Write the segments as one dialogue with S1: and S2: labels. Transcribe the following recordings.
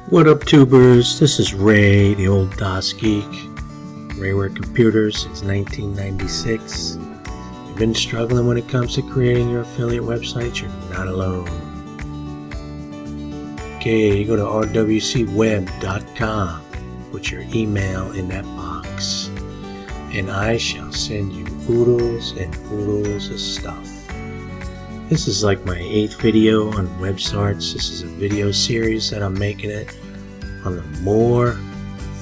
S1: What up, tubers? This is Ray, the old DOS geek. Rayware Computers since 1996. If you've been struggling when it comes to creating your affiliate websites, you're not alone. Okay, you go to rwcweb.com, put your email in that box, and I shall send you oodles and oodles of stuff. This is like my 8th video on Webstarts. This is a video series that I'm making it on the more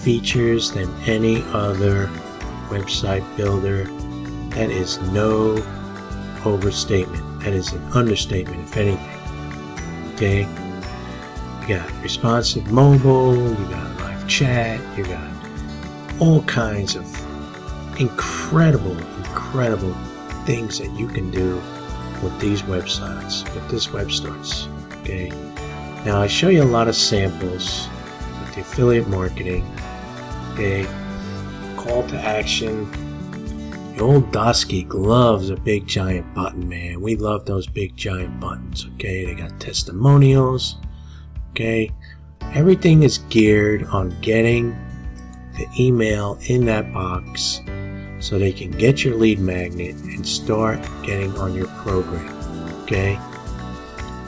S1: features than any other website builder. That is no overstatement. That is an understatement, if anything. Okay? You got responsive mobile, you got live chat, you got all kinds of incredible things that you can do with these websites, with this Webstarts. Okay, now I show you a lot of samples with the affiliate marketing. Okay, call to action. The old DOS geek loves a big giant button, man. We love those big giant buttons. Okay, they got testimonials. Okay, everything is geared on getting the email in that box so they can get your lead magnet and start getting on your program. Okay?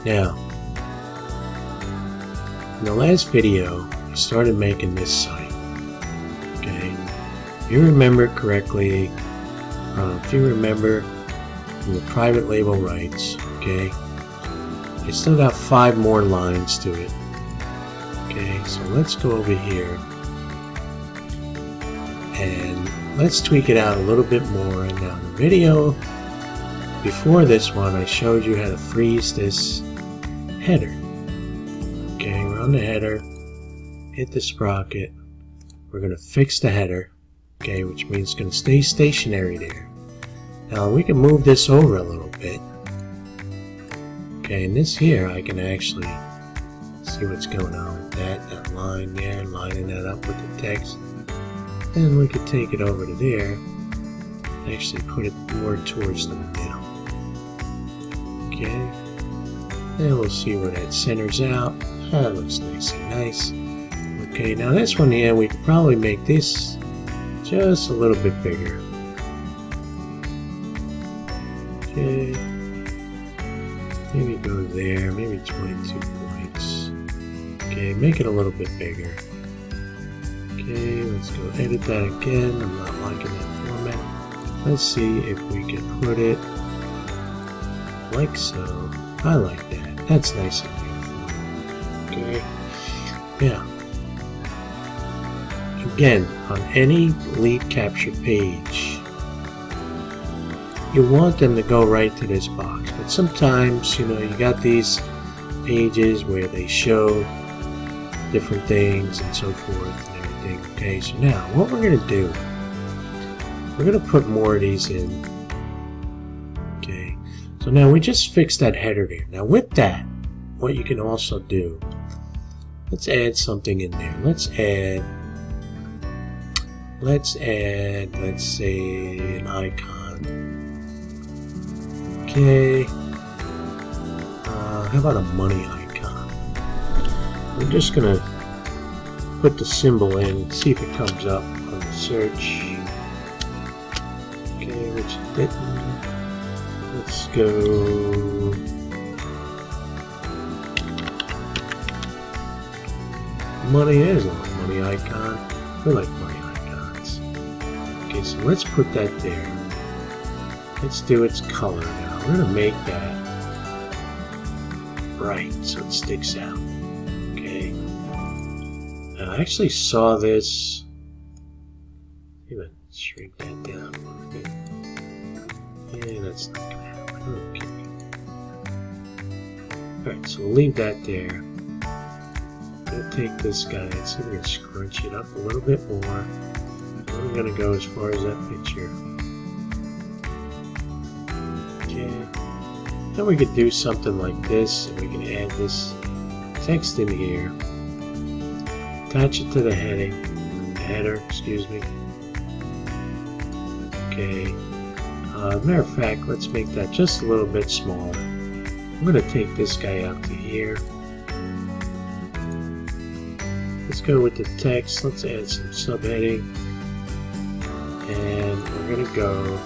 S1: Now, in the last video, I started making this site. Okay? If you remember correctly, if you remember from the private label rights, okay, I still got 5 more lines to it. Okay, so let's go over here and let's tweak it out a little bit more. And now the video before this one, I showed you how to freeze this header. Okay, we're on the header, hit the sprocket, we're going to fix the header, okay, which means it's going to stay stationary there. Now we can move this over a little bit. Okay, and this here I can actually see what's going on with that line there, lining that up with the text. And we could take it over to there and actually put it more towards the middle. Okay. And we'll see where that centers out. That looks nice and nice. Okay, now this one here, we could probably make this just a little bit bigger. Okay. Maybe go there, maybe 22 points. Okay, make it a little bit bigger. Okay, let's go edit that again. I'm not liking that format. Let's see if we can put it like so. I like that. That's nice and beautiful. Okay. Yeah. Again, on any lead capture page, you want them to go right to this box. But sometimes, you know, you got these pages where they show different things and so forth. Okay, so now what we're going to do, we're going to put more of these in. Okay, so now we just fixed that header there. Now with that, what you can also do, let's add something in there. Let's say an icon. Okay, how about a money icon? We're just going to put the symbol in, see if it comes up on the search. Okay, which it didn't. Let's go. Money is a money icon. We like money icons. Okay, so let's put that there. Let's do its color now. We're going to make that bright so it sticks out. I actually saw this. Even shrink that down a little bit. Yeah, that's not gonna happen. Okay. Alright, so we'll leave that there. I'm gonna take this guy and see if we can scrunch it up a little bit more. We're gonna go as far as that picture. Okay. Then we could do something like this, and we can add this text in here. Attach it to the header, excuse me. Okay. Matter of fact, let's make that just a little bit smaller. I'm going to take this guy out to here. let's go with the text. Let's add some subheading. And we're going to go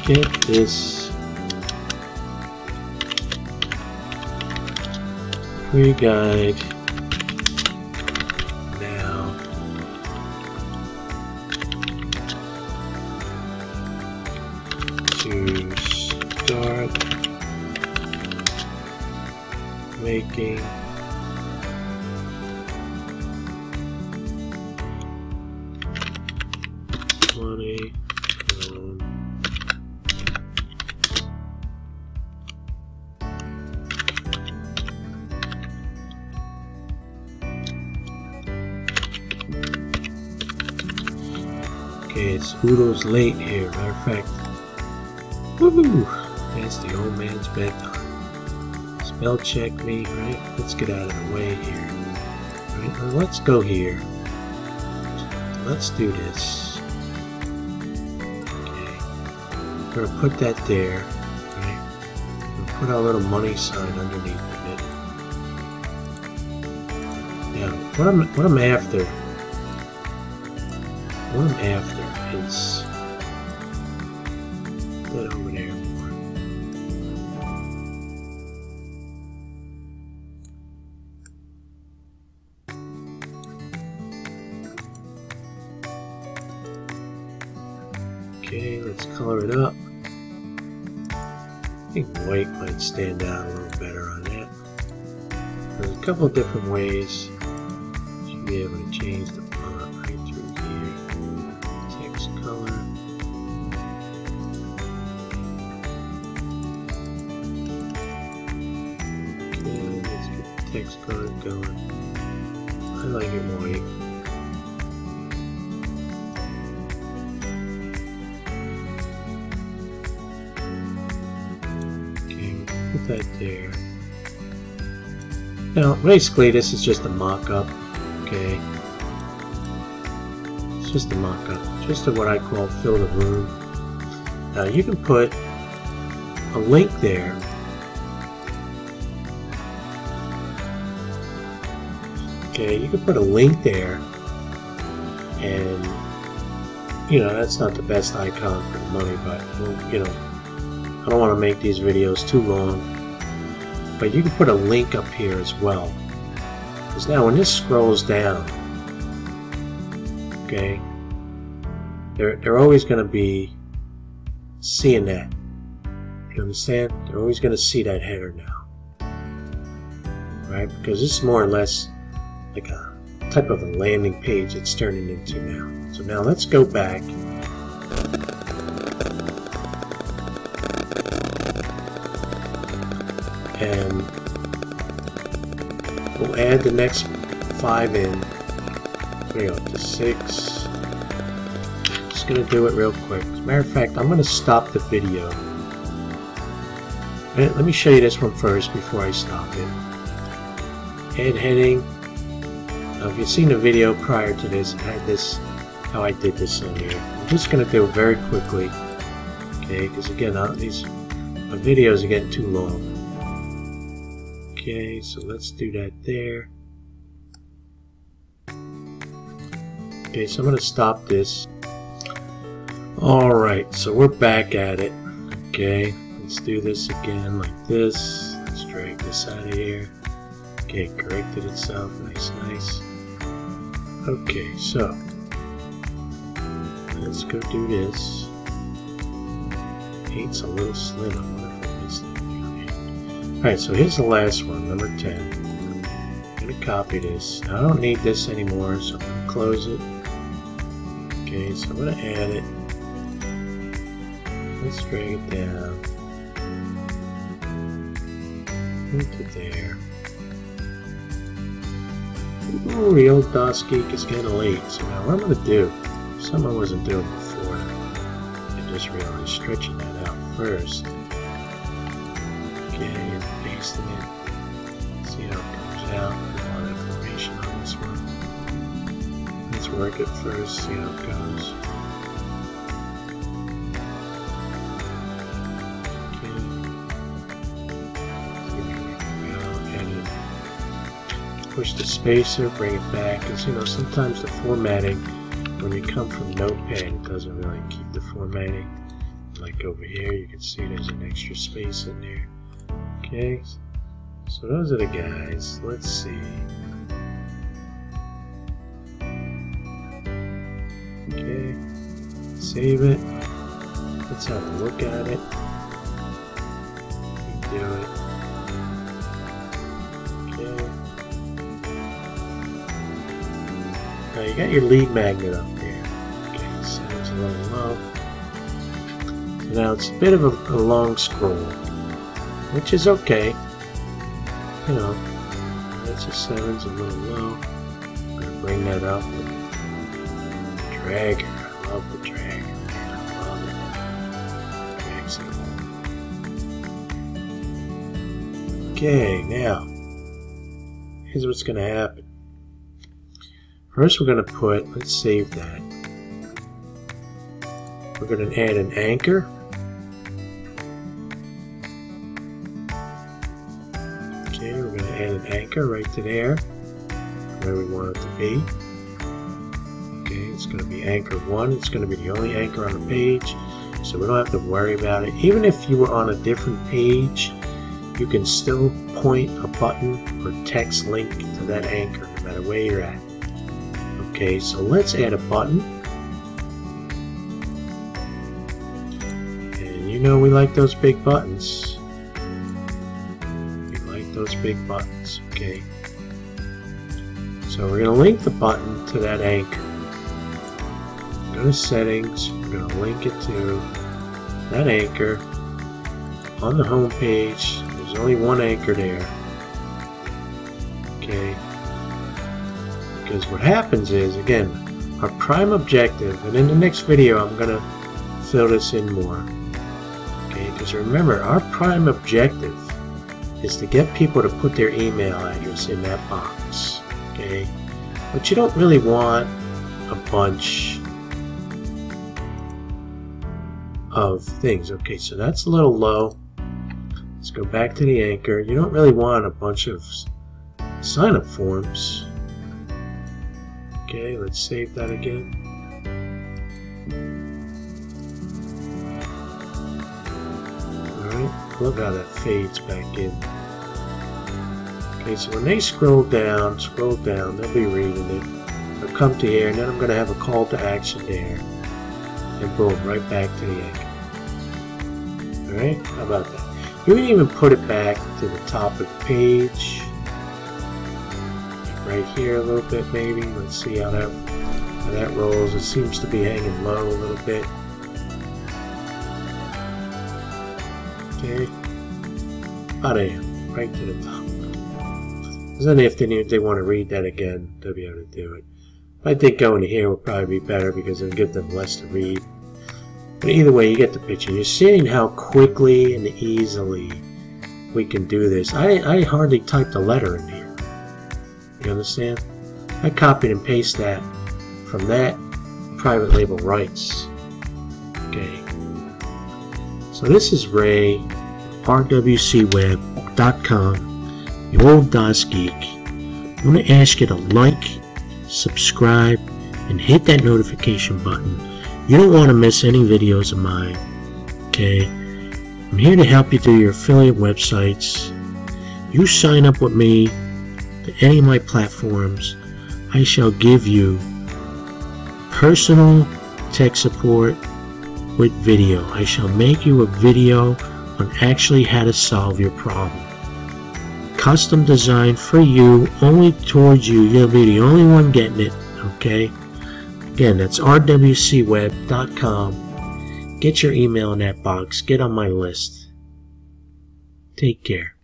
S1: get this free guide now. To start making money on okay, it's Udo's late here. Matter of fact, woohoo! That's the old man's bedtime. Spell check me, right? Let's get out of the way here. Right, now let's go here. Let's do this. Okay. We're gonna put that there, right? We'll put our little money sign underneath of it. Now, what I'm after is that over there more. Okay, let's color it up. I think white might stand out a little better on that. There's a couple of different ways you should be able to change the font right through here. Text color. Let's get the text color going. I like it white. Okay, put that there. Now, basically, this is just a mock-up. Okay, it's just a mock-up, just what I call fill the room. Now, you can put a link there. Okay, you can put a link there, and you know that's not the best icon for the money, but well, you know, I don't want to make these videos too long. But you can put a link up here as well, because now when this scrolls down, okay, they're always going to be seeing that. You understand? They're always going to see that header now, right? Because this is more or less like a type of a landing page it's turning into now. So now let's go back and we'll add the next 5 in. There we go, to 6. Just gonna do it real quick. As a matter of fact, I'm gonna stop the video. Let me show you this one first before I stop it. Add heading. Now, if you've seen the video prior to this, I had this, how I did this on here. I'm just going to do it very quickly, okay? Because again, my videos are getting too long. Okay, so let's do that there. Okay, so I'm going to stop this. Alright, so we're back at it. Okay, let's do this again like this. Let's drag this out of here. Okay, corrected itself. Nice, nice. Okay, so let's go do this. 8's a little slim. I wonder if I missed anything. Alright, so here's the last one, number 10. I'm going to copy this. Now, I don't need this anymore, so I'm going to close it. Okay, so I'm going to add it. Let's drag it down. Into there. Ooh, the old DOS Geek is getting late. So now what I'm going to do, something I wasn't doing before, I just realized stretching that out first. Okay, and pasting it. See how it comes out. There's a lot of information on this one. Let's work it first, see how it goes. Okay. push the spacer, bring it back, because you know sometimes the formatting, when you come from Notepad, it doesn't really keep the formatting. Like over here, you can see there's an extra space in there. Okay, so those are the guys. Let's see. Okay, save it. Let's have a look at it. You do it. Okay. Now you got your lead magnet up there. Okay, so it's a little low. So now it's a bit of a long scroll, which is okay. You know, that's a 7's a little low. I'm gonna bring that up. Dragger. I love the dragger. I love it. Drags it all. Okay, now here's what's going to happen. First, we're going to put. Let's save that. We're going to add an anchor. Okay, we're going to add an anchor right to there, where we want it to be. It's going to be anchor 1. It's going to be the only anchor on the page, so we don't have to worry about it. Even if you were on a different page, you can still point a button or text link to that anchor no matter where you're at. Okay, so let's add a button. And you know we like those big buttons. We like those big buttons, okay? So we're going to link the button to that anchor. Go to settings, we're going to link it to that anchor on the home page. There's only one anchor there. Okay. Because what happens is, again, our prime objective, and in the next video I'm going to fill this in more. Okay, because remember, our prime objective is to get people to put their email address in that box. Okay. But you don't really want a bunch of things. Okay, so that's a little low. Let's go back to the anchor. You don't really want a bunch of sign-up forms. Okay, let's save that again. Alright, look how that fades back in. Okay, so when they scroll down, they'll be reading it. They'll come to here, and then I'm going to have a call to action there. And boom, right back to the anchor. Alright, how about that? You can even put it back to the top of the page. Right here a little bit maybe. Let's see how that rolls. It seems to be hanging low a little bit. Okay. Oh, there. Right to the top. Because then if they want to read that again, they'll be able to do it. I think going to here will probably be better because it'll give them less to read. But either way, you get the picture. You're seeing how quickly and easily we can do this. I hardly typed a letter in here. You understand? I copied and pasted that from that private label rights. Okay. So this is Ray, rwcweb.com, your old DOS geek. I want to ask you to like, subscribe, and hit that notification button. You don't want to miss any videos of mine. Okay? I'm here to help you do your affiliate websites. You sign up with me to any of my platforms, I shall give you personal tech support with video. I shall make you a video on actually how to solve your problem. Custom designed for you, only towards you. You'll be the only one getting it, okay? Again, that's rwcweb.com. Get your email in that box. Get on my list. Take care.